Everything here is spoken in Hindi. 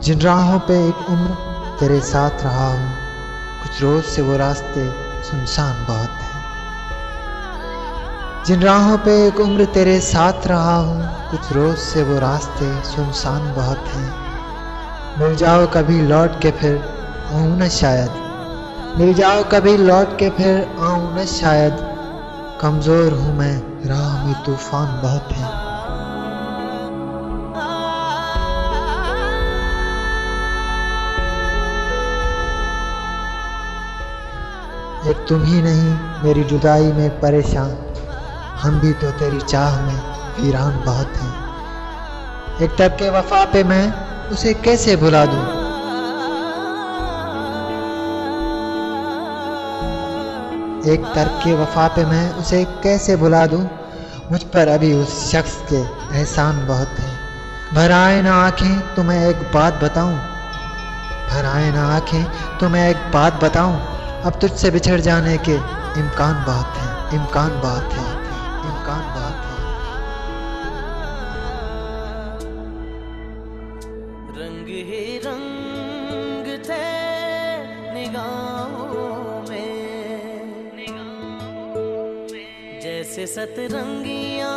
जिन राहों पे एक उम्र तेरे साथ रहा हूँ, कुछ रोज से वो रास्ते सुनसान बहुत हैं। जिन राहों पे एक उम्र तेरे साथ रहा हूँ, कुछ रोज से वो रास्ते सुनसान बहुत हैं। मिल जाओ कभी लौट के फिर आऊँ न शायद, मिल जाओ कभी लौट के फिर आऊँ न शायद। कमजोर हूँ मैं, राह में तूफान बहुत है। एक तुम ही नहीं मेरी जुदाई में परेशान, हम भी तो तेरी चाह में वीरान बहुत हैं। एक तब के वफा पे मैं उसे कैसे भुला दूं, एक तर्क के वफा पे मैं उसे कैसे भुला दूं। मुझ पर अभी उस शख्स के एहसान बहुत हैं। भर आए ना आंखें तो मैं एक बात बताऊं, भर आए ना आंखें तो मैं एक बात बताऊं। अब तुझसे बिछड़ जाने के इम्कान बहुत हैं, इम्कान बहुत है, इम्कान बहुत है। रंग ही रंग थे निगाहों में, जैसे सतरंगियां